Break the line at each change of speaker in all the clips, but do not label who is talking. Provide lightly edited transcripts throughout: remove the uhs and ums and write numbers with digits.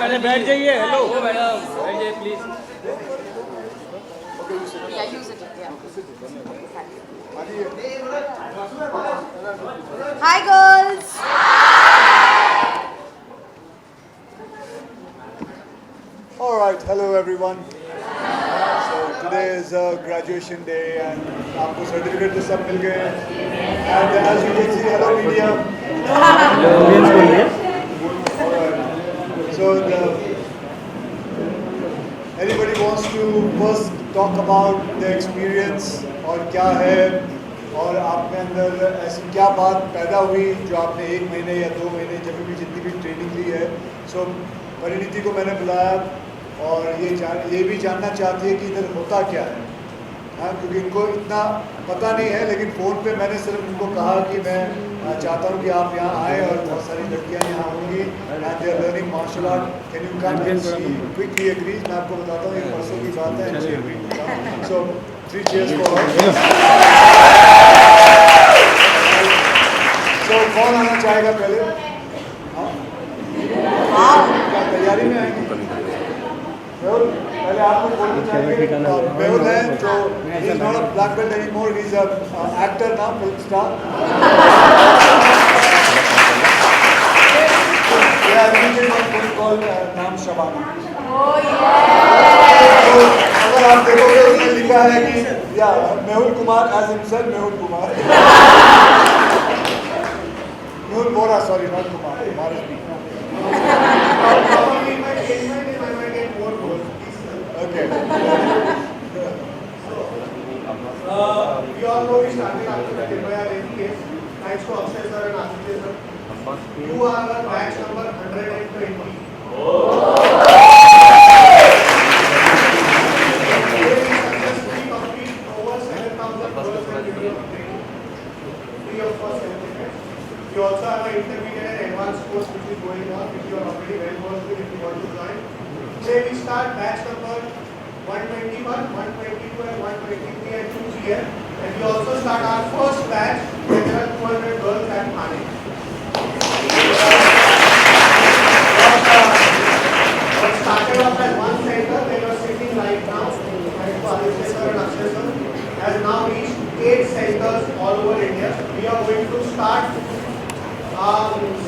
अरे बैठ जाइए. हेलो मैडम, बैठ जाइए please.
Yeah, use it. Yeah. Hi, girls.
All right, hello everyone. So today is a graduation day and आपको certificate तो सब मिल गए हैं. And as you can see, hello media. All right. So anybody wants to first talk about the experience और क्या है और आप में अंदर ऐसी क्या बात पैदा हुई जो आपने 1 महीने या 2 महीने जब भी जितनी भी ट्रेनिंग ली है. सो परिणीति को मैंने बुलाया और ये भी जानना चाहती है कि इधर होता क्या है. हाँ, क्योंकि इनको इतना पता नहीं है, लेकिन फ़ोन पे मैंने सिर्फ उनको कहा कि मैं चाहता हूँ कि आप यहाँ आए और बहुत सारी लड़कियाँ यहाँ होंगी and they are learning martial art. Can you come and she quickly agrees. मैं आपको बताता हूँ, एक परसों की बात है. सो 3 cheers फॉर हर. सो कौन आना चाहेगा पहले? हाँ, क्या तैयारी में आएंगे? मेहुल, पहले आपको बोलना चाहिए. मेहुल है जो he is not a black belt anymore, he is a actor now, film star. Yeah, he did one film called नाम शबाना.
Oh yeah.
तो अगर आप देखोगे उसमें लिखा है कि या Mehul Kumar as himself Mehul Kumar. Mehul Bora, sorry, not Kumar. Kumar is me. Okay.
We all know we started after the Nirbhaya rape case. Thanks to Akshay sir and Ashish sir. You are the batch number 120. We successfully complete over 7,000 girls and video training. Free of cost certificates. We also have an intermediate and advanced course which is going on, which you are already well versed with if you want to join. Today we start batch number 121, 122 and 123 at 2 p.m. And we also start our first batch where there are 200 girls at Thane. What started off as one center where you are sitting right now, thanks to Aditya sir and Akshay sir, has now reached 8 centers all over India. We are going to start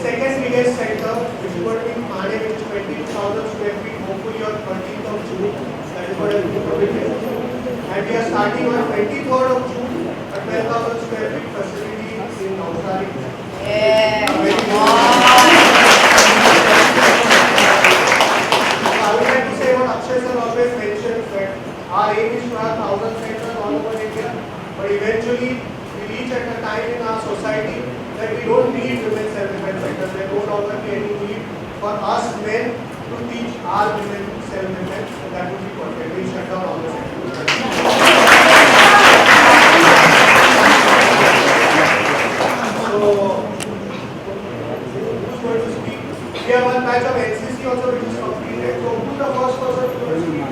second biggest center, which is going to be Thane, which is 22,000 square feet, hopefully on 13th of June. That is what I think of it. And we are starting on 23rd of June, a 12,000 square feet facility in Navsari.
Yeah.
I would like to say what Akshay sir always mentions, that our aim is to have 1,000 centers all over India, but eventually we reach at a time in our society that we don't need women self-defense centers. There no longer be any need for us men to teach our women self-defense, so that would be perfect. We shut down all the centers. So, who's going to speak? We have one batch of NCC also which is completed. So, who's the first person to speak?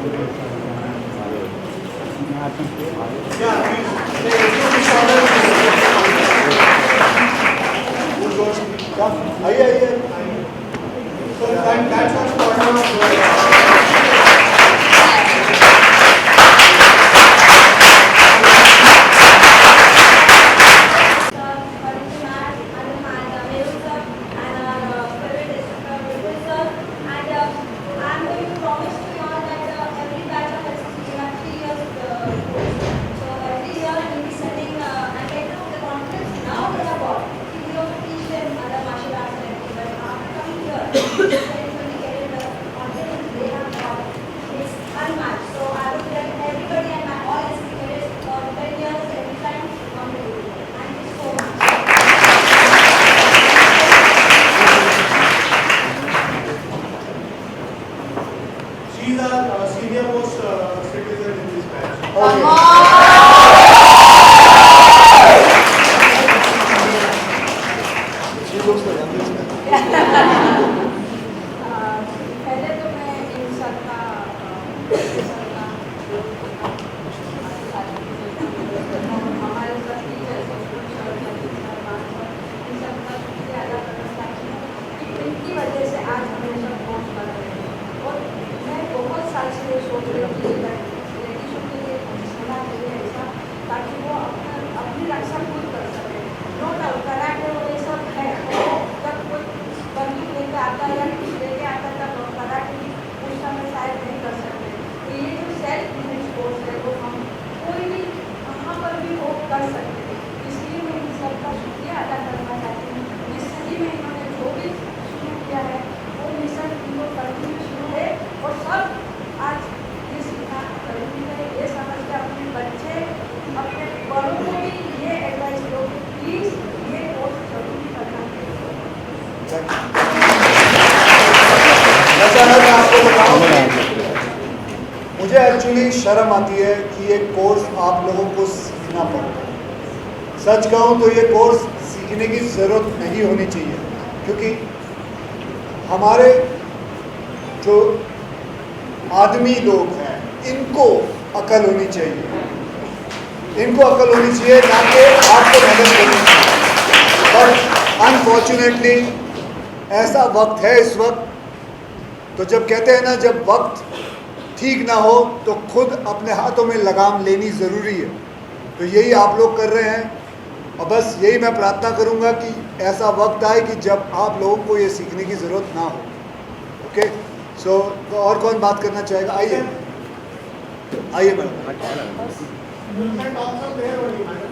Yeah, please.
Who's going to speak? Come. आइए.
So that's what's going on. She's our senior most citizen in this batch.
She looks the youngest.
पहले तो मैं इन सबका हमारे सब teachers in सबका ज़्यादा इनकी वजह से आज हम लोग सब पहुँच पा रहे हैं.
मुझे एक्चुअली शर्म आती है कि ये कोर्स आप लोगों को सीखना पड़ता है। सच कहूँ तो ये कोर्स सीखने की ज़रूरत नहीं होनी चाहिए, क्योंकि हमारे जो आदमी लोग हैं इनको अकल होनी चाहिए, इनको अकल होनी चाहिए, ना कि आपको मेहनत करनी चाहिए। बट अनफॉर्चुनेटली ऐसा वक्त है इस वक्त, तो जब कहते हैं ना जब वक्त ठीक ना हो तो खुद अपने हाथों में लगाम लेनी ज़रूरी है। तो यही आप लोग कर रहे हैं, और बस यही मैं प्रार्थना करूंगा कि ऐसा वक्त आए कि जब आप लोगों को ये सीखने की ज़रूरत ना हो। ओके, सो तो और कौन बात करना चाहेगा? आइए आइए madam.
You can talk from there only, madam.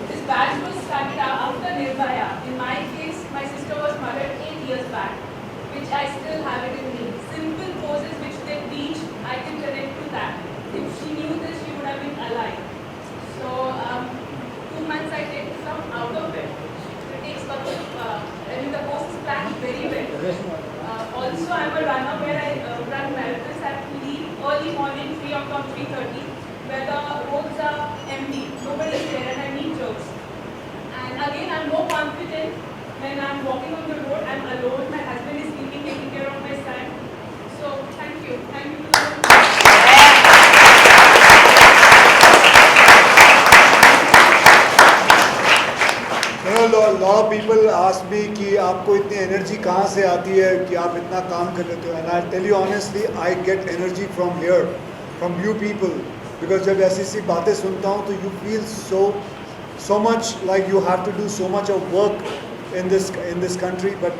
This batch was started after Nirbhaya. In my case, my sister was murdered 8 years back, which I still have it in me. Simple poses which they teach, I can connect to that. If she knew this, she would have been alive. So, 2 months I take from out of it. It takes couple the course is planned very well. Also, I'm a runner where I run marathons at early morning, 3 o'clock, 3:30, where the roads are empty, nobody is there, and I need jokes. And again, I'm more confident when I'm walking on the road. I'm alone. My husband is sleeping, taking care of my son. So, thank you. Thank you.
lot of people ask me कि आपको इतनी energy कहाँ से आती है कि आप इतना काम कर लेते हो, and I tell you honestly, I get energy from here, from you people, because जब ऐसी बातें सुनता हूँ तो you feel so much like you have to do so much of work in this country. But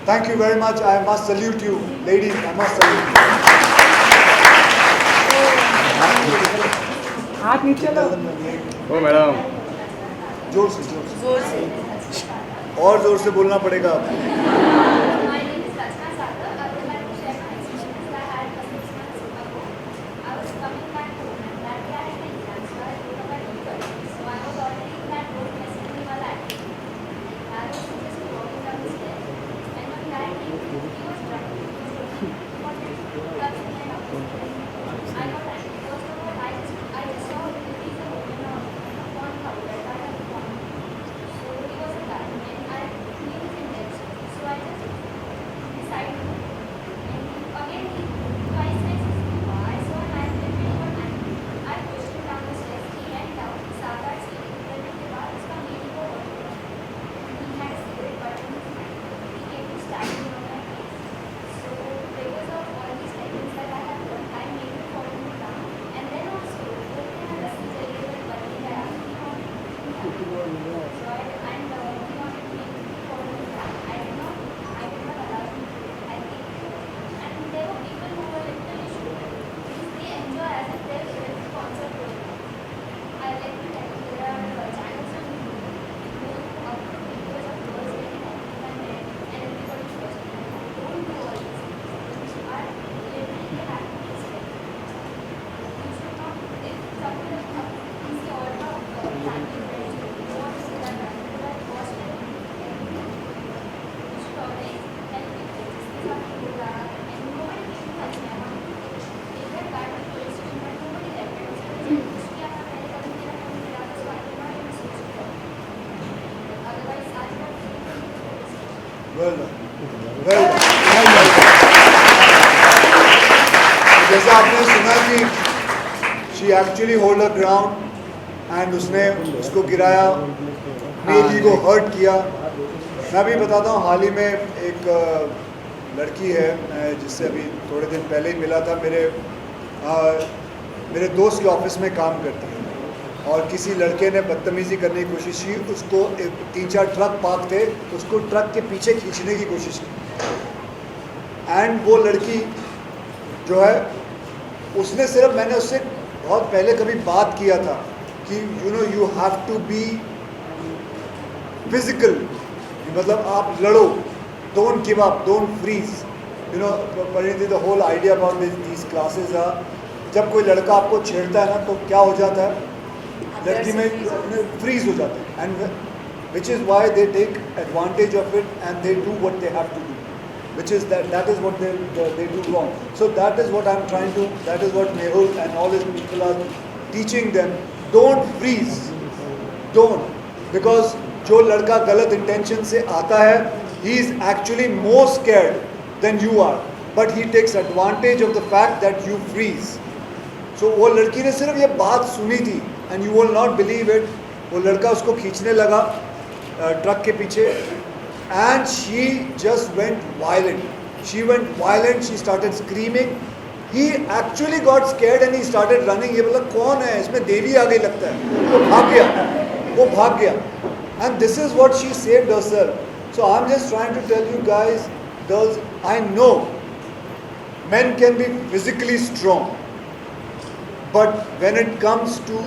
thank you very much. I must salute you, ladies. I must salute you.
हाथ नीचे लो।
ओ madam,
जोर से और जोर से बोलना पड़ेगा।
My name is Rachna Sagar. I would like to share my experience that I had 6 months ago. I was coming back home and that day I had an exam, so I wrote about equal. So I was already in that road messaging me while acting. I was just walking down the stairs, and when that came, he was driving. He was looking, he wanted to touch me and I got angry. First of all, I just saw that he's a woman on a phone cover that I had a phone. So he was a guy, and I knew his intention. So I just decided to. And again, he twice messaged me. I saw an eye flipping on angry. I pushed him down the stairs. He went down. Sagar stayed. Then के बाद उसका मेरी को और किया. He had a cigarette butt in his hand. He came to stab me on my face. So because of all these techniques that I have learned, I made him fall on the ground. And then also, बोलते हैं रस्सी चाहिए तो बल्कि है he wanted to make me happy. So he wanted to make me fall on the ground. I did not allow him to. I think, and there were people who were literally shooting because they enjoy as if their favorite concert going on. I like to tell you there are channels on YouTube who upload videos of girls getting active and red and everybody watching. Don't do all these things. You are literally they have to be respected. You should not, if someone is your family friends, you want to see that family, that watch them everything. You should always help people. This is how people are, and nobody came to touch me. I want to take that back to police station, but nobody left it. उसकी आपका पहले कभी मेरा phone मिला था, so I did not even switch it off. Otherwise, आज मैं
Well done. Well done. जैसा आपने सुना कि she actually hold her ground and उसने उसको गिराया, मेरी को हर्ट किया। मैं भी बताता हूँ, हाल ही में एक लड़की है जिससे अभी थोड़े दिन पहले ही मिला था, मेरे दोस्त के ऑफिस में काम करती है, और किसी लड़के ने बदतमीज़ी करने की कोशिश की। उसको 3-4 ट्रक पार्क थे, उसको ट्रक के पीछे खींचने की कोशिश की, एंड वो लड़की जो है उसने सिर्फ, मैंने उससे बहुत पहले कभी बात किया था कि you have to be physical, मतलब आप लड़ो, don't give up, don't freeze, Parineeti the whole idea about these classes are, जब कोई लड़का आपको छेड़ता है ना तो क्या हो जाता है, लड़की में फ्रीज हो जाते हैं, and which is why they take advantage of it and they do what they have to do, which is that is what they do wrong. So that is what I'm trying to, that is what Mehul and all his people are teaching them. Don't freeze, don't, because जो लड़का गलत intention से आता है, he is actually more scared than you are, but he takes advantage of the fact that you freeze. So वो लड़की ने सिर्फ ये बात सुनी थी, and you will not believe it, वो लड़का उसको खींचने लगा ट्रक के पीछे, and she just went violent. She went violent, she started screaming. He actually got scared and he started running. ये बोला कौन है, इसमें देवी आ गई लगता है, वो भाग गया. And this is what she saved herself. So I'm just trying to tell you guys, girls, I know men can be physically strong, but when it comes to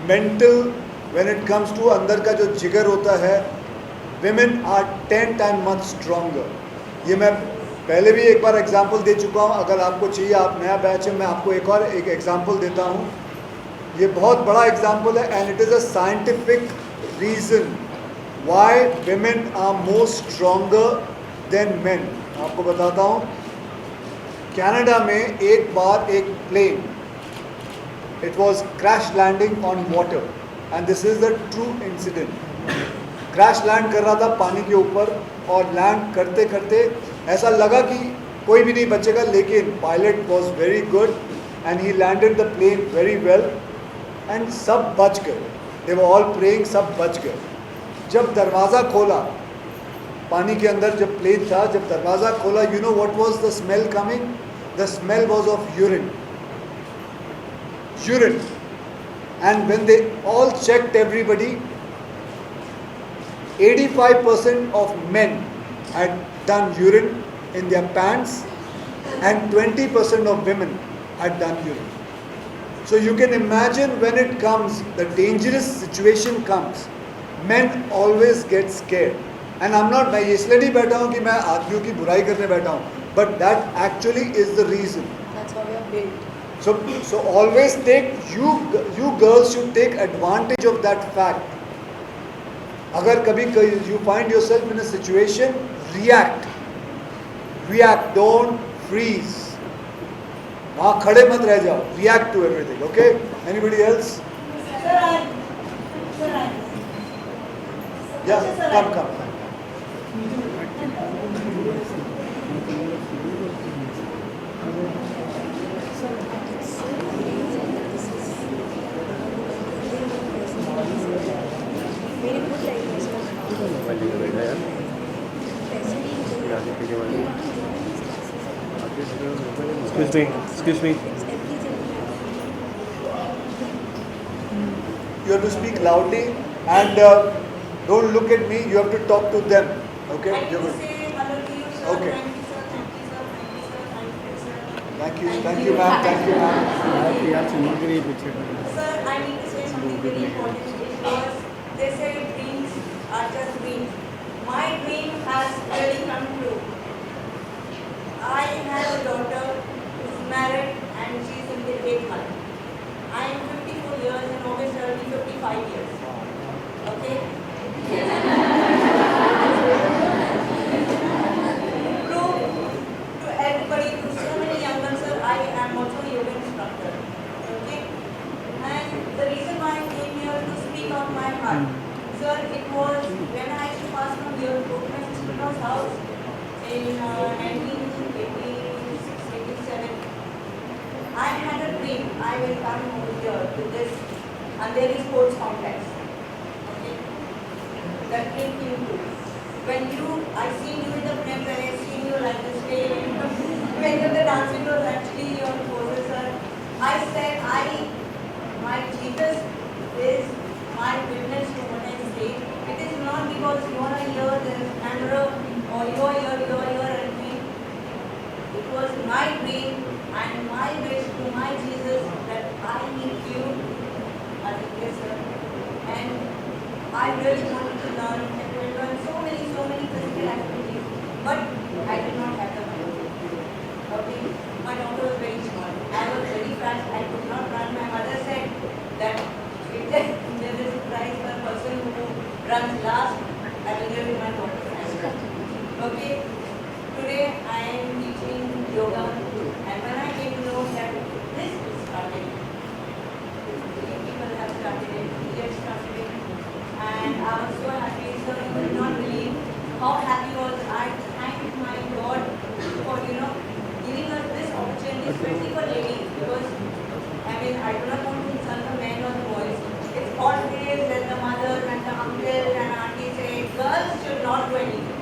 mental, when it comes to अंदर का जो जिगर होता है, women are 10 times much stronger. ये मैं पहले भी एक बार एग्जाम्पल दे चुका हूँ. अगर आपको चाहिए, आप नया बैच है, मैं आपको एक और एक एग्जाम्पल देता हूँ. ये बहुत बड़ा एग्जाम्पल है, and it is a scientific reason why women are more stronger than men. आपको बताता हूँ. कनाडा में एक बार एक plane, it was crash landing on water, and this is the true incident. Crash land कर रहा था पानी के ऊपर, और लैंड करते करते ऐसा लगा कि कोई भी नहीं बचेगा, लेकिन pilot was very good and he landed the plane very well, and सब बच गए. दे वर ऑल प्रेइंग, सब बच गए. जब दरवाज़ा खोला, पानी के अंदर जब प्लेन था, जब दरवाज़ा खोला, you know what was the smell coming? The smell was of urine. And when they all checked everybody, 85% of men had done urine in their pants and 20% of women had done urine. So you can imagine when it comes, the dangerous situation comes, men always get scared. And I'm not, मैं इसलिए नहीं बैठा हूँ कि मैं आदमियों की बुराई करने बैठा हूँ, but that actually is the reason.
That's how we are built.
So always take, you girls should take advantage of that fact. अगर कभी you find yourself in a situation, react, don't freeze. वहाँ खड़े मत रह जाओ, react to everything, okay? Anybody else? Yeah, come.
Excuse me.
You have to speak loudly and don't look at me. You have to talk to them. Okay?
I need to say hello to you, sir.
Okay.
Thank you, sir. Thank you, sir. Thank you, sir. Thank you, sir.
Thank you, ma'am. Thank you, ma'am.
Sir, I need to say something very important because they say dreams are just dreams. My dream has really come true. I have a daughter who is married and she is in the 8th month. I am 54 years and August I will be 55 years. Okay? Prove to everybody, to so many young ones, sir, I am also a yoga instructor. Okay? And the reason why I came here to speak out my heart, sir, it was when I used to pass from here to my sister-in-law's house in 1986, 87. I had a dream. I will come over here to this Andheri Sports Complex. Okay? That dream came true. When I seen you in the film, when I seen you like this day, when you were dancing was actually your poses, sir. I said, my Jesus is my witness to what I say. It is not because you are here, there is a camera, or you are here, and me. It was my dream and my wish to my Jesus that I need you as a guest, sir. And I really wanted to learn and to learn so many physical activities, but I did not have the money. Okay, my daughter was very small. I was very fast. I could not run. My mother said that runs last, I will give you my daughter. Okay? Today I am teaching yoga, and when I came to know that this is started, people have started it, we started it, and I was so happy, so you will not believe how happy was I. Thank my God for, giving us this opportunity, especially for ladies, because, I mean, I do not want to insult the men or the boys. It's always that the mothers and the uncles and aunties say, girls should not do anything.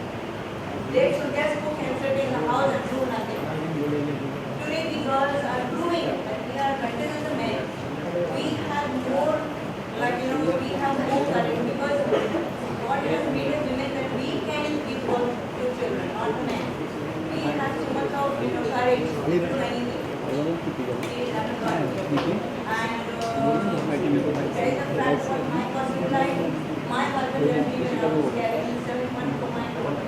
They should just cook and sit in the house and do nothing. Today the girls are proving that we are better than the men. We have more, we have more courage, because God has made us women that we can give birth to children, not the men. We have so much of courage to do anything. And there is a fact of my personal life. My husband left me when I was carrying 7 months for my daughter.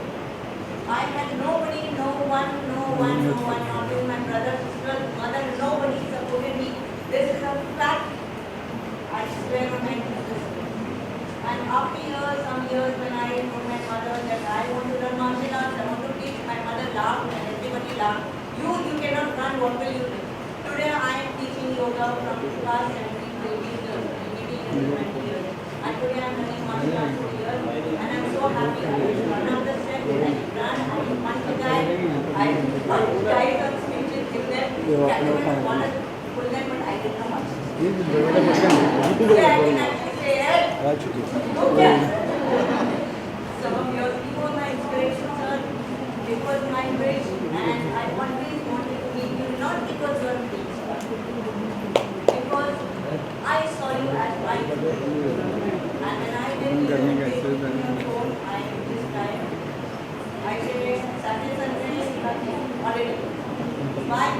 I had nobody, no one, not even my brother, sister, mother, nobody supported me. This is a fact. I swear on my Jesus. And after some years when I told my mother that I want to learn martial arts, I want to teach, my mother laughed and everybody laughed. You cannot run, what will you do? Today I am teaching yoga from class 17 to 18 years, 20 years. And today I am learning martial arts for years. And I am so happy. I will run up the steps, I will run, I will punch the guy, I will guide them, speeches, give them. I don't want to pull them, but I did not much. Yeah, I can actually say, hey, okay. Some of your people are my inspiration, sir. It was my wish, and I always wanted to meet you, not because you are rich, because I saw you as my friend. And when I did your phone, I this time, I said, Saturday, holiday. Bye.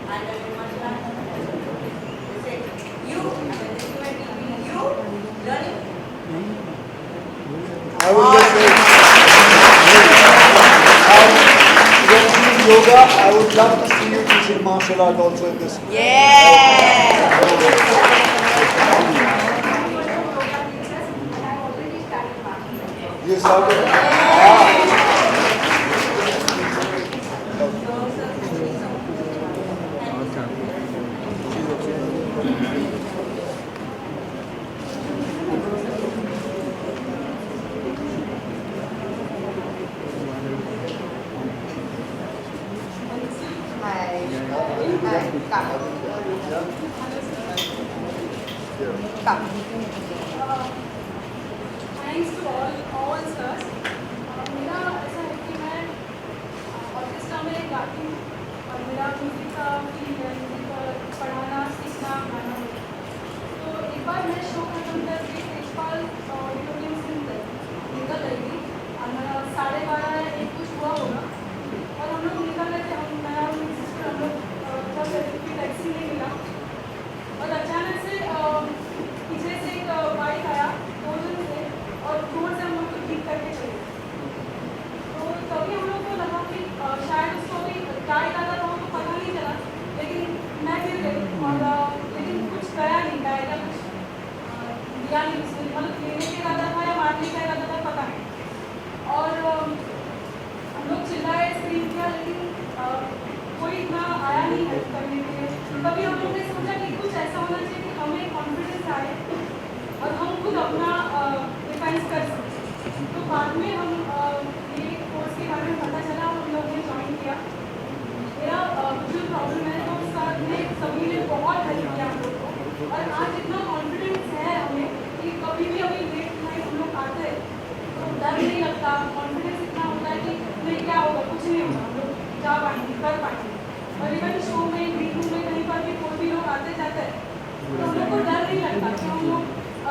And I very much like they said, you, and when they were teaching you, learning.
I will just say, when doing yoga, I would love to see you teaching martial art also in this. You started?
Thanks to all sirs. मेरा ऐसा है कि मैं orchestra में गाती हूँ और मेरा म्यूजिक का फील्ड है, म्यूजिक पढ़ाना, सीखना, गाना। तो एक बार मैं शो खत्म करके तेजपाल ऑडिटोरियम से निकल रही थी और मेरा 12:30 एक कुछ हुआ होगा और हम लोग निकल रहे थे, मैं और मेरी सिस्टर हम लोग चल रहे थे, टैक्सी नहीं मिला और अचानक से पीछे से एक बाइक आया 2 जन से और जोर से हम लोग को ठीक करके चले। तो तभी हम लोग को लगा कि शायद उसको अभी क्या इरादा था हमको पता नहीं चला, लेकिन मैं गिर गई और लेकिन कुछ करा नहीं, गायका कुछ दिया नहीं उसने, मतलब लेने का इरादा था या मारने का इरादा था पता नहीं। और हम लोग चिल्लाए, स्क्रीन किया, लेकिन कोई इतना आया नहीं हेल्प करने के लिए। तभी हम लोग ने सोचा कि कुछ ऐसा होना चाहिए कि हमें कॉन्फिडेंस आए और हम खुद अपना डिफेंस कर सकें। तो बाद में हम ये कोर्स के बारे में पता चला और हम लोग ने ज्वाइन किया। मेरा जो प्रॉब्लम है तो साथ में सभी ने बहुत हेल्प किया हम लोग को और आज इतना कॉन्फिडेंस है हमें कि कभी भी अभी लेट नाइट हम लोग आते हैं तो डर नहीं लगता, कॉन्फिडेंस इतना होता है कि नहीं क्या होगा, कुछ नहीं होगा, हम लोग जा पाएंगे, कर पाएंगे। और इवन शो में, ग्रीन रूम में कहीं पर भी कोई भी लोग आते जाते हैं तो हम लोग को डर नहीं लगता कि हम लोग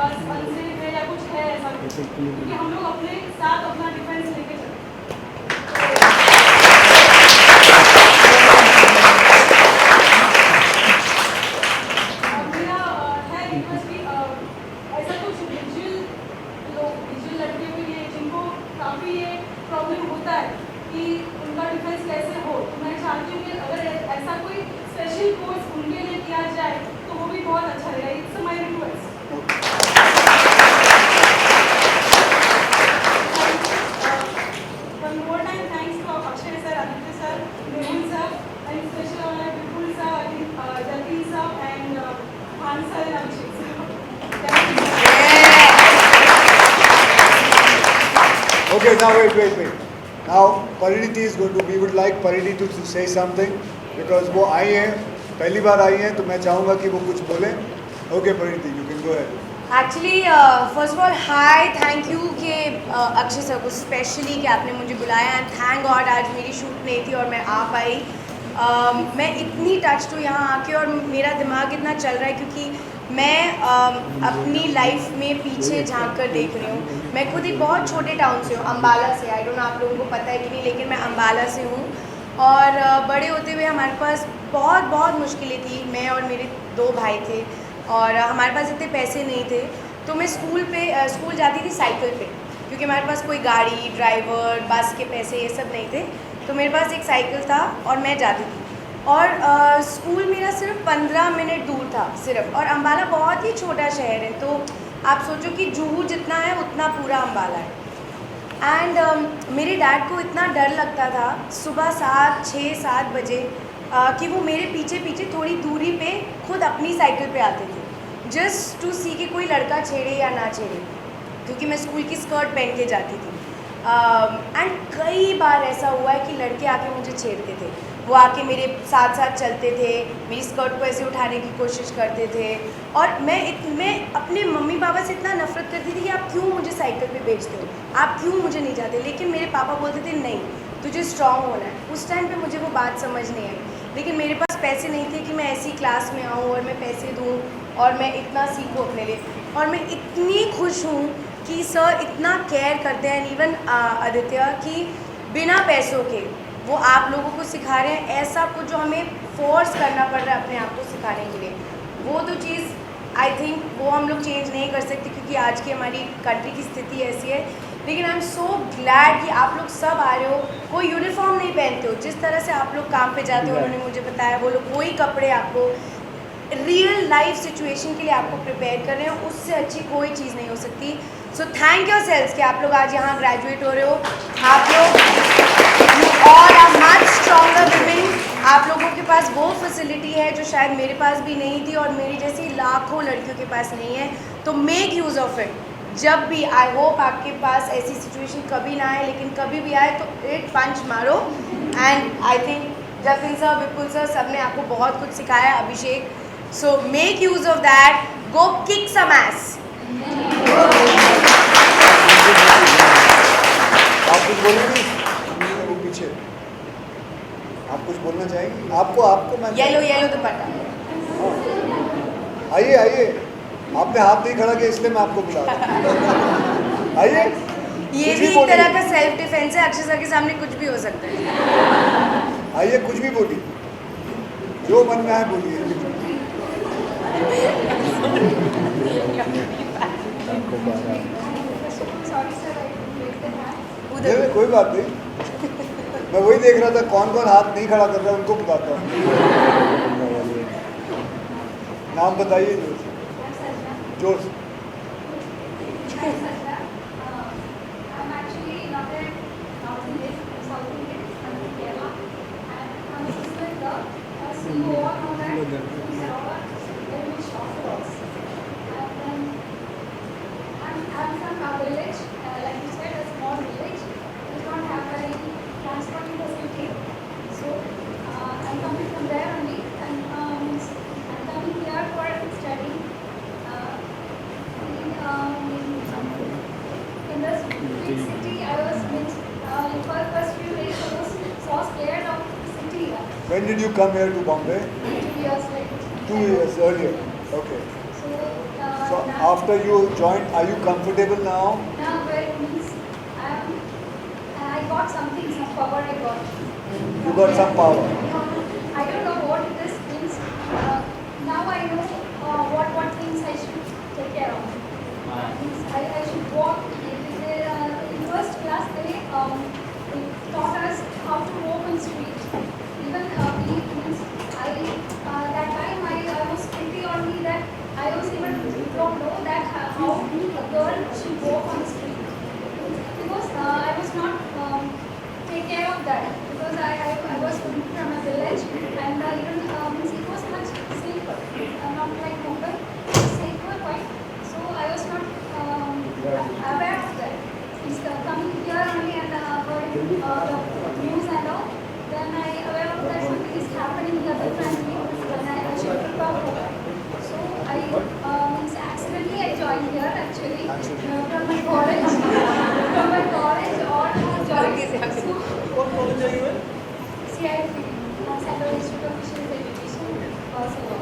अनसेफ है या कुछ है ऐसा, क्योंकि हम लोग अपने साथ अपना डिफेंस लेके चलते हैं। मेरा है रिक्वेस्ट कि ऐसा कुछ विजुअल लड़कियों के लिए जिनको काफ़ी ये प्रॉब्लम होता है कि उनका डिफेंस कैसे हो, तो मैं चाहती हूँ कि अगर ऐसा कोई स्पेशल कोर्स उनके लिए किया जाए तो वो भी बहुत अच्छा रहेगा। It's my request. than Abhishek. Thank you.
Okay, now wait. Now Pariniti is going to. We would like Pariniti to say something because वो आई हैं, पहली बार आई हैं, तो मैं चाहूँगा कि वो कुछ बोलें. Okay, Pariniti, you can go ahead.
Actually first of all hi thank you कि अक्षय सर को स्पेशली कि आपने मुझे बुलाया एंड थैंक गॉड आज मेरी शूट नहीं थी और मैं आ पाई. मैं इतनी टच हूँ यहाँ आके और मेरा दिमाग इतना चल रहा है क्योंकि मैं अपनी लाइफ में पीछे झांक कर देख रही हूँ. मैं खुद एक बहुत छोटे टाउन से हूँ, अम्बाला से. आई डोंट नो आप लोगों को पता है कि नहीं, लेकिन मैं अम्बाला से हूँ. और बड़े होते हुए हमारे पास बहुत मुश्किलें थी. मैं और मेरे 2 भाई थे और हमारे पास इतने पैसे नहीं थे. तो मैं स्कूल जाती थी साइकिल पे क्योंकि हमारे पास कोई गाड़ी, ड्राइवर, बस के पैसे ये सब नहीं थे. तो मेरे पास एक साइकिल था और मैं जाती थी. और स्कूल मेरा सिर्फ 15 मिनट दूर था सिर्फ. और अम्बाला बहुत ही छोटा शहर है, तो आप सोचो कि जुहू जितना है उतना पूरा अम्बाला है. एंड मेरे डैड को इतना डर लगता था सुबह 6-7 बजे कि वो मेरे पीछे थोड़ी दूरी पे खुद अपनी साइकिल पे आते थे जस्ट टू सी कि कोई लड़का छेड़े या ना छेड़े, क्योंकि मैं स्कूल की स्कर्ट पहन के जाती थी. एंड कई बार ऐसा हुआ है कि लड़के आके मुझे छेड़ते थे. वो आके मेरे साथ चलते थे, मेरी स्कर्ट को ऐसे उठाने की कोशिश करते थे. और मैं अपने मम्मी पापा से इतना नफरत करती थी कि आप क्यों मुझे साइकिल पे भेजते हो, आप क्यों मुझे नहीं जाते. लेकिन मेरे पापा बोलते थे नहीं, तुझे स्ट्रांग होना है. उस टाइम पे मुझे वो बात समझ नहीं आई, लेकिन मेरे पास पैसे नहीं थे कि मैं ऐसी क्लास में आऊँ और मैं पैसे दूँ और मैं इतना सीखूँ अपने लिए. और मैं इतनी खुश हूँ कि सर इतना केयर करते हैं. इवन आदित्य कि बिना पैसों के वो आप लोगों को सिखा रहे हैं ऐसा कुछ जो हमें फोर्स करना पड़ रहा है अपने आप को सिखाने के लिए. वो तो चीज़ आई थिंक वो हम लोग चेंज नहीं कर सकते क्योंकि आज की हमारी कंट्री की स्थिति ऐसी है. लेकिन आई एम सो ग्लैड कि आप लोग सब आ रहे हो. कोई यूनिफॉर्म नहीं पहनते हो, जिस तरह से आप लोग काम पे जाते हो उन्होंने मुझे बताया, वो लोग वही कपड़े आपको रियल लाइफ सिचुएशन के लिए आपको प्रिपेयर कर रहे हो. उससे अच्छी कोई चीज़ नहीं हो सकती. सो थैंक योर सेल्स कि आप लोग आज यहाँ ग्रेजुएट हो रहे हो. आप लोग you all are much stronger women. आप लोगों के पास वो फैसिलिटी है जो शायद मेरे पास भी नहीं थी और मेरी जैसी लाखों लड़कियों के पास नहीं है. तो मेक यूज़ ऑफ इट. जब भी आई होप आपके पास ऐसी सिचुएशन कभी ना आए, लेकिन कभी भी आए तो एक पंच मारो. And I think Jatin sir, Vipul sir, सब ने आपको बहुत कुछ सिखाया. Abhishek, so make use of that. Go kick some ass.
आप कुछ बोलेंगे? वो पीछे आप कुछ बोलना चाहेंगे? आपको मैं
येलो दुपट्टा.
आइए. आपने हाथ नहीं खड़ा किया इसलिए मैं आपको बुला रहा हूं. आइए.
ये भी एक तरह का सेल्फ डिफेंस है. अक्षय सर के सामने कुछ भी हो सकता है.
आइए, कुछ भी बोलिए, जो मन में है बोलिए.
उधर
कोई बात नहीं. मैं वही देख रहा था कौन हाथ नहीं खड़ा कर रहा है, उनको बुलाता हूँ. नाम बताइए जोर से.
I'm actually not a North Indian, South Indian, I'm from Kerala, and I'm a sister in law. So you all know that we are very much orthodox. And I'm from a village, like you said, a small village. We don't have any transporting facility. So I'm coming from there only, and I'm coming here for studying. In this big city, I was for the first few days I was so scared of the city.
When did you come here to Bombay?
2 years later.
2 years earlier. Okay. So
Now,
after you joined, are you comfortable now?
now where it means I got something, some power I got.
You got some power.
I don't know what this means. Now I know what things I should take care of. I should walk. In first class they taught us how to walk on street. Even that time I was pretty on me that I was even don't know that how a girl should walk on street because I was not take care of that because I was from a village and even it was much safer, not like Mumbai. aware of that. It's coming here only and heard the news and all. Then I aware of that something is happening here differently. Then I should prepare for that. So I means accidentally I joined here actually from my college. From my college or joined. So,
What college are you in?
CIP, Central Institute of Fisheries Education, Barcelona.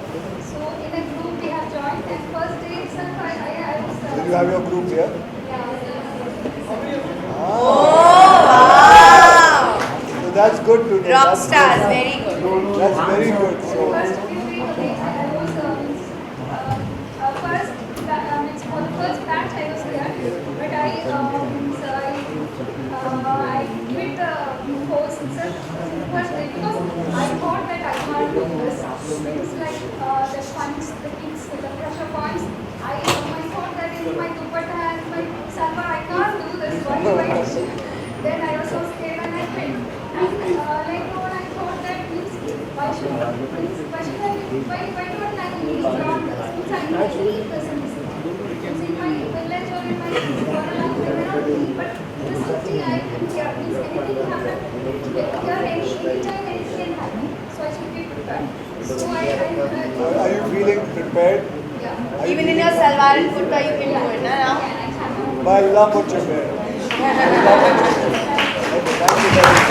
So in a group we have joined and first day itself I was
Did you have your group here?
Oh, wow.
So that's good to know.
Rock
That's
stars,
good.
very good.
That's very good. So
First few days I was first means for the first batch I was there, but I quit the course itself first day because I thought that I can't do this. Things like the funds, the kicks, the pressure points. I thought that in my dupatta and my salwar I can't do this. Why? Then I was so scared and I quit. And later on I thought that means why should I don't I leave from this? Means I need to leave this in this. Means in my village or in my borderline I cannot leave. But in the city I can hear. Means anything happen. Here anytime anything can happen. So I should be prepared. So
are you feeling prepared?
yeah.
Are you
Even in
feeling-
your salwar and kurta, you can do it, now.
And I can.
By Allah, put your bed. Okay, thank you very much.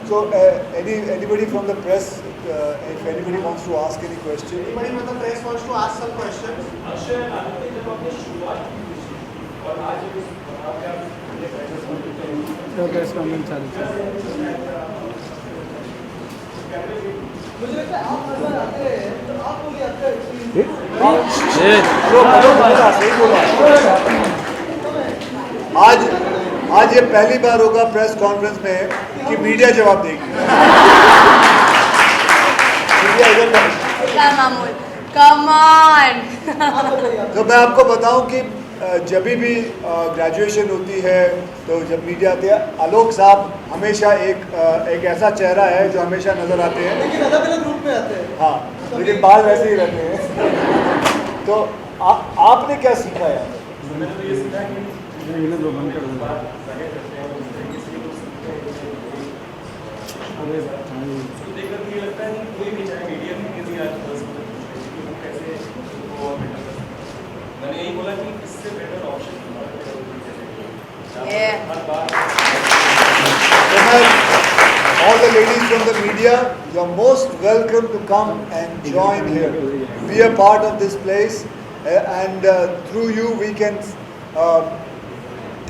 So, anybody from the press, if anybody wants to ask any question,
Anybody from the press wants to ask some questions?
The press conference चालू है.
सही बोला. आज ये पहली बार होगा press conference में कि मीडिया जवाब देगी. मीडिया इधर
Come on, come on.
तो मैं आपको बताऊं कि जब भी ग्रेजुएशन होती है तो जब मीडिया आती है, आलोक साहब हमेशा एक ऐसा चेहरा है जो हमेशा नजर आते हैं.
लेकिन अलग अलग ग्रुप में आते हैं.
हाँ, लेकिन बाल वैसे ही रहते हैं. तो आपने क्या सीखा है?
इन्हें दो बंद कर दो. अरे
मैंने यही बोला कि इससे better option
Yeah.
All the ladies from the media, you're most welcome to come and join here. Be a part of this place, and through you we can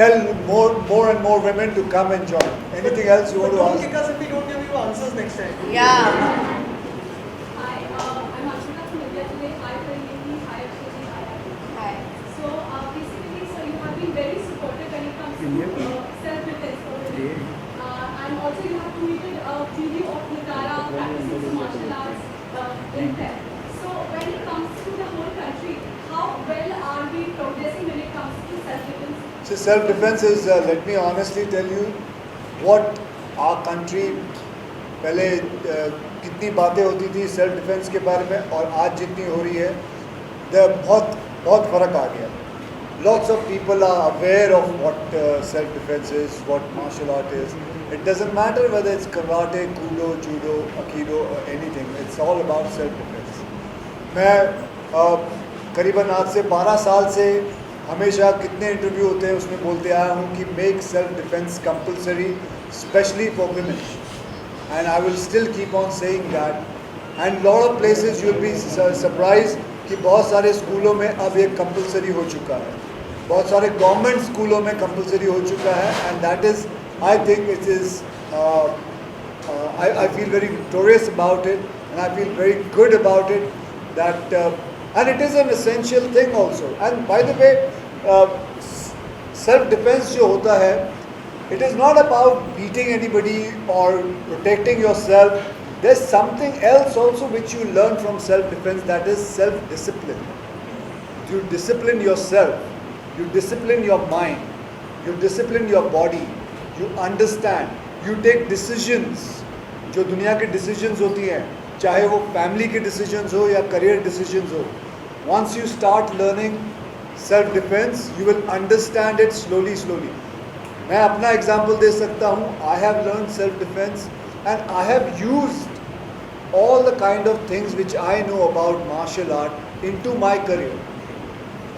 tell more and more women to come and join. Anything else you want to ask?
Because if we don't give you answers next time.
Yeah.
Hi, I'm Ashita from India today. Hi, Praniti. Hi, Akshati. Hi.
Hi.
So basically, so you have been very supportive when it comes to self-defense for women. And also you have tweeted a video of Nitara practicing some martial arts in there. So when it comes to the whole country, how well are we progressing when it comes to self-defense?
So self-defense is, let me honestly tell you, what our country पहले कितनी बातें होती थी self defence के बारे में और आज जितनी हो रही है, बहुत फ़र्क आ गया. Lots of people are aware of what self-defense is, what martial art is. It doesn't matter whether it's karate, kudo, judo, aikido or anything. It's all about self-defense. मैं करीबन आज से 12 साल से हमेशा कितने इंटरव्यू होते हैं उसमें बोलते आया हूँ कि make self defence compulsory specially for women, and I will still keep on saying that. And lot of places you will be surprise कि बहुत सारे स्कूलों में अब ये कंपलसरी हो चुका है, बहुत सारे गवर्नमेंट स्कूलों में कंपलसरी हो चुका है. And that is, I think it is, I feel very victorious about it, and I feel very good about it, that and it is an essential thing also. And by the way, self defense जो होता है, it is not about beating anybody or protecting yourself. There's something else also which you learn from self defense, that is self discipline. You discipline yourself, you discipline your mind, you discipline your body, you understand you take decisions, जो दुनिया के decisions होती हैं, चाहे वो family के decisions हो या career decisions हो, once you start learning self defense, you will understand it slowly. मैं अपना example दे सकता हूँ. I have learned self defense and I have used all the kind of things which I know about martial art into my career.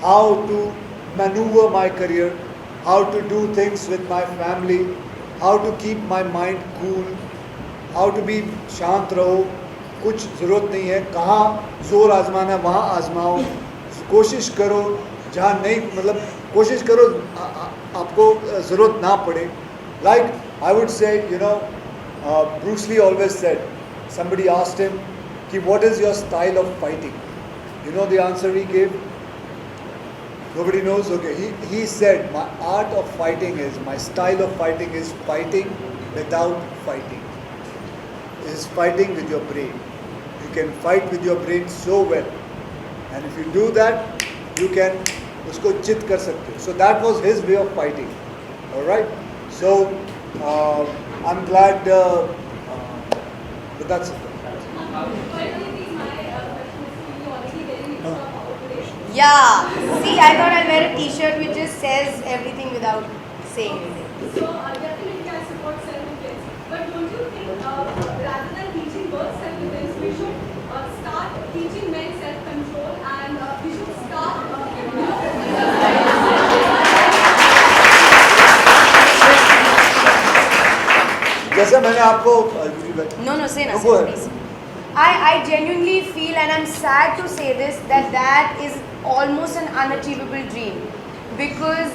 How to maneuver my career, how to do things with my family, how to keep my mind cool, how to be शांत रहो, कुछ ज़रूरत नहीं है, कहाँ जोर आजमाना है वहाँ आजमाओ, कोशिश करो, जहाँ नहीं मतलब कोशिश करो आपको ज़रूरत ना पड़े. Like I would say, Bruce Lee always said, somebody asked him, what is your style of fighting? You know the answer he gave? Nobody knows? Okay. He said, my art of fighting is, my style of fighting is fighting without fighting. It is fighting with your brain. You can fight with your brain so well. And if you do that, you can usko chit kar sakte ho. So that was his way of fighting. Alright? So, I'm glad, but that's it.
Yeah. See, I thought I'll wear a T-shirt which just says everything without saying anything.
So definitely I support self-defense. But don't you think rather than teaching girls self-defense, we should start teaching men self-control and we should start
जैसे मैंने आपको
No, say na,
No, go ahead.
please. I genuinely feel, and I'm sad to say this, that is almost an unachievable dream. Because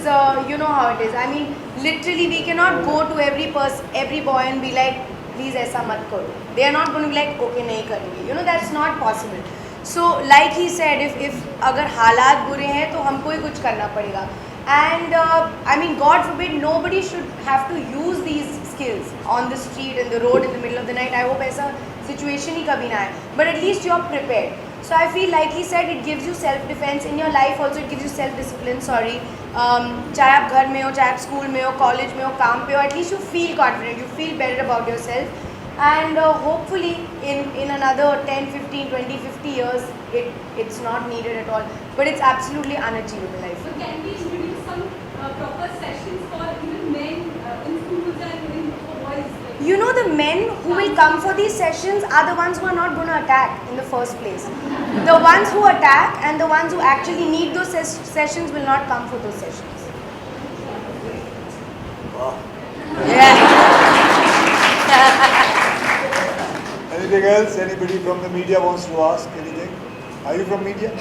you know how it is. I mean, literally we cannot go to every boy and be like, please aisa mat karo. They are not going to be like, okay, nahi karenge. That's not possible. So like he said, if agar halat bure hain, to humko hi kuch karna padega. And I mean, God forbid, nobody should have to use these skills on the street, in the road, in the middle of the night. I hope aisa situation hi kabhi na aaye. But at least you're prepared. So I feel like he said, it gives you self-defense in your life. Also, it gives you self-discipline. चाहे आप घर में हो, चाहे आप school में हो, college में हो, काम पे हो, at least you feel confident. You feel better about yourself. And hopefully, in another 10, 15, 20, 50 years, it's not needed at all. But it's absolutely unachievable, I feel.
So can we introduce some proper sessions for even men in schools and for boys?
The men who will come for these sessions are the ones who are not going to attack in the first place. The ones who attack and the ones who actually need those sessions will not come for those sessions.
Wow.
Yeah.
Anything else? Anybody from the media wants to ask anything? Are you from media?
Is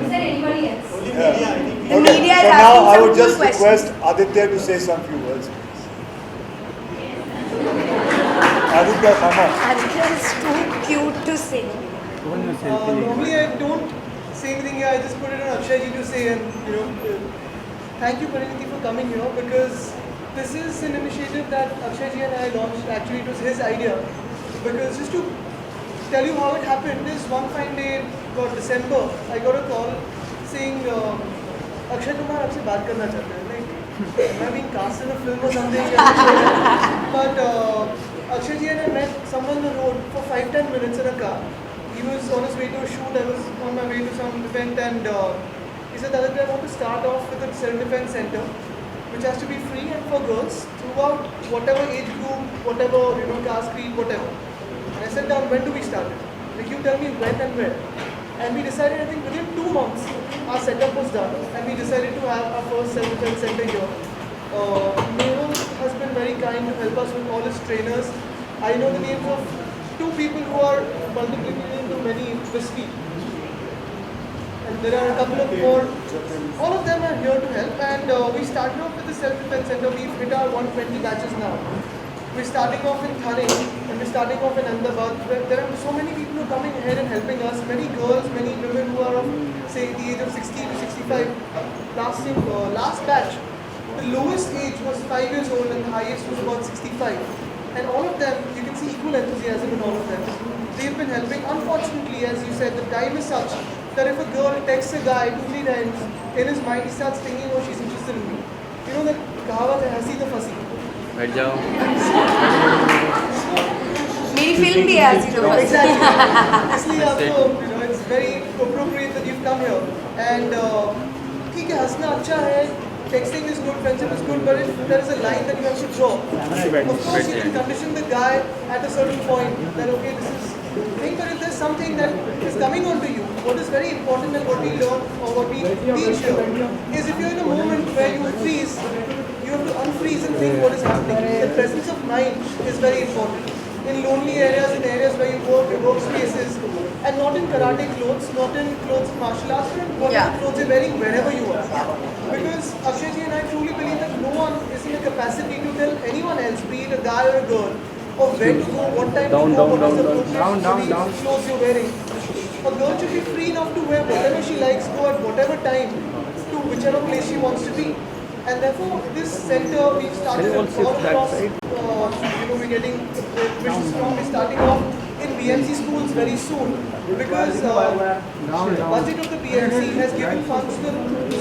there anybody else?
Only
Yeah.
media, I think.
The media is
So now
asking
I
some
would just
cool
request
questions.
Aditya to say some few words. Aditya, come on.
Aditya is too cute to say.
Normally I don't say anything here. I just put it on Akshay ji to say, and thank you Pariniti for coming here, because this is an initiative that Akshay ji and I launched. Actually, it was his idea. Because just to tell you how it happened, is one fine day, about December, I got a call saying, Akshay Kumar आपसे बात करना चाहते हैं. Like, am I being cast in a film or something? But Akshay ji and I met someone on the road for 5-10 minutes in a car. He was on his way to a shoot, I was on my way to some event, and he said, Aditya, I want to start off with a self-defense center, which has to be free and for girls throughout whatever age group, whatever, caste, creed, whatever. And I said, down, when do we start it? Like, you tell me when and where. And we decided, I think within 2 months, our setup was done, and we decided to have our first self-defense center here. Mehul has been very kind to help us with all his trainers. I know the names of 2 people who are multiplying into many this week. And there are a couple of more. All of them are here to help, and we started off with the self-defense center. We've hit our 120 batches now. We're starting off in Thane, and we're starting off in Ahmedabad. There are so many people who are coming ahead and helping us. Many girls, many women who are of, say, the age of 60 to 65. Last batch, the lowest age was 5 years old and the highest was about 65. And all of them, you can see equal enthusiasm in all of them. They've been helping. Unfortunately, as you said, the time is such that if a girl texts a guy 2-3 times, in his mind he starts thinking, oh, she's interested in me. You know that kahavat hai, hasi to fasi.
बैठ जाओ।
मेरी film भी है आज ही तो बस।
Exactly. इसलिए आपको it's very appropriate that you've come here. And ठीक है, हंसना अच्छा है, texting is good, friendship is good, but if there is a line that you have to draw, of course you can condition the guy at a certain point that okay, this is thing, but if there's something that is coming onto you, what is very important and what we learn or what we teach here is if you're in a moment where you freeze, you have to unfreeze and think what is happening. The presence of mind is very important. In lonely areas, in areas where you work, your workspaces, and not in karate clothes, not in clothes of martial arts, but in whatever clothes you're wearing wherever you are. Because Akshay ji and I truly believe that no one is in a capacity to tell anyone else, be it a guy or a girl, of where to go, what time to go, what is the clothes you're wearing. A girl should be free enough to wear whatever she likes, go at whatever time, to whichever place she wants to be. And therefore, this center we've started all across. We're getting admissions from. We're starting off in BMC schools very soon because budget of the BMC has given funds to the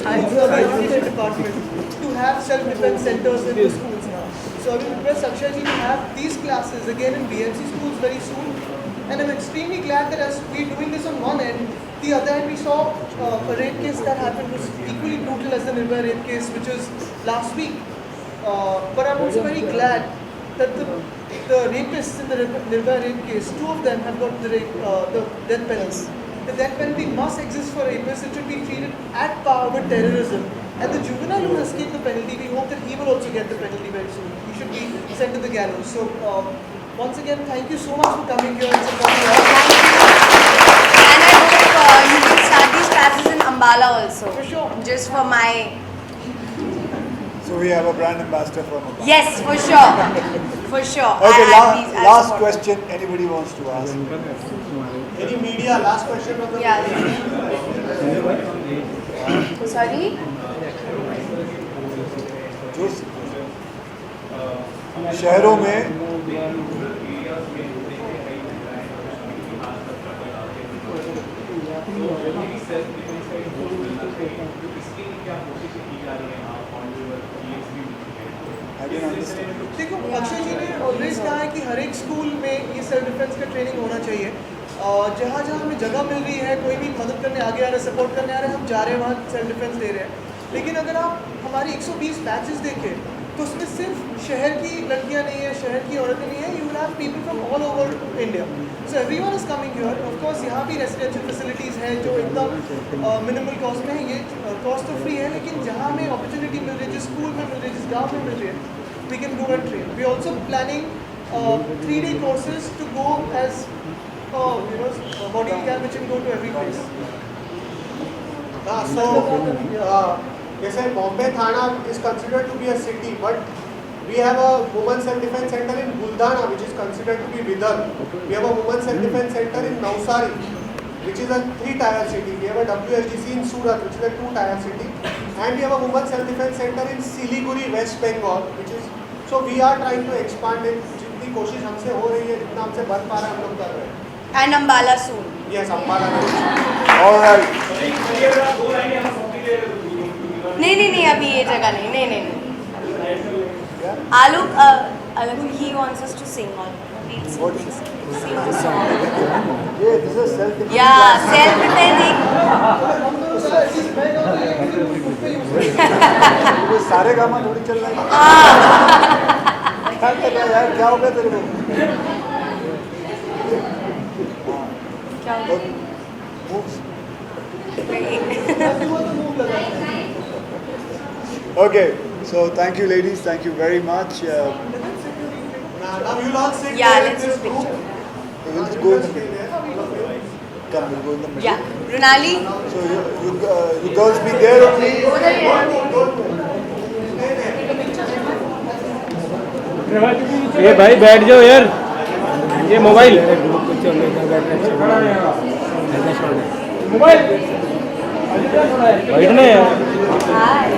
schools, the education department, to have self-defense centers in the schools now. So I will request Akshay ji to have these classes again in BMC schools very soon. And I'm extremely glad that as we're doing this on one end, the other end we saw a rape case that happened was equally brutal as the Nirbhaya rape case, which was last week. But I'm also very glad that the rapists in the Nirbhaya rape case, 2 of them have got the death penalty. The death penalty must exist for rapists. It should be treated at par with terrorism. And the juvenile who escaped the penalty, we hope that he will also get the penalty very soon. He should be sent to the gallows. So once again, thank you so much for coming here and supporting us.
And I hope you can start these classes in Ambala also.
For sure.
Just for my...
So we have a brand ambassador from Ambala.
Yes, for sure. For sure.
Okay,
I
last
support.
question anybody wants to ask.
Any media, last question from the
Yeah.
media.
Sorry?
जो शहरों में
देखो, अक्षय जी ने always कहा है कि हर एक school में ये सेल्फ डिफेंस का ट्रेनिंग होना चाहिए. जहाँ जहाँ हमें जगह मिल रही है, कोई भी मदद करने आगे आ रहा है, सपोर्ट करने आ रहा है, हम जा रहे हैं वहाँ सेल्फ डिफेंस दे रहे हैं. लेकिन अगर आप हमारी 120 बैचेस देखें तो उसमें सिर्फ शहर की लड़कियाँ नहीं है, शहर की औरतें नहीं है. You will have people from all over India. So everyone is coming here. Of course यहाँ भी रेसिडेंशियल फैसिलिटीज़ हैं जो एकदम मिनिमल कॉस्ट में है. ये कॉस्ट तो फ्री है, लेकिन जहाँ हमें अपॉर्चुनिटी मिल रही है, जिस स्कूल में मिल रही है, जिस गाँव में मिल रही है, we can go and train. We are also planning 3-day courses to go as body camp which can go to every place.
Jैसे Bombay Thana is considered to be a city, but we have a women's self-defense center in Buldana, which is considered to be Vidarbh. We have a women's self-defense center in Navsari, which is a 3-tier city. We have a WSDC in Surat, which is a 2-tier city, and we have a women's self-defense center in Siliguri, West Bengal, which is. So we are trying to expand it. जितनी कोशिश हमसे हो रही है, जितना हमसे बन पा रहा है, हम लोग कर रहे हैं.
And Ambala soon.
Yes, Ambala.
All right.
नहीं अभी ये जगह नहीं. Alok, he wants us to sing or
What?
sing the song.
Yeah, this is self-defense.
Yeah, self-defending.
ये सारे गामा थोड़ी चल रहे हैं. क्या कर रहा है यार, क्या हो गया तेरे को?
क्या हो गया?
Moves.
Wait.
Okay, so thank you ladies, thank you very much.
Now you'll all sit
Yeah,
there in
let's
this
do
group.
picture.
We'll go in the middle. Come, we'll go in the middle.
Yeah, Runali.
So you girls be there only.
ये भाई बैठ जाओ यार. ये mobile बैठने यार.
Hi.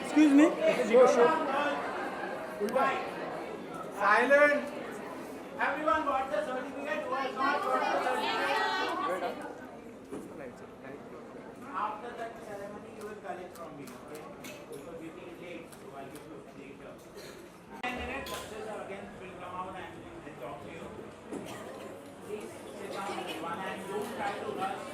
Excuse me.
Silent. Everyone got the certificate. Who has not got the certificate? After that ceremony, you will collect from me. Okay? Because you think late, so I'll give you later. 10 minutes. Successor again will come out and talk to you. Please sit down with one hand. Don't try to rush.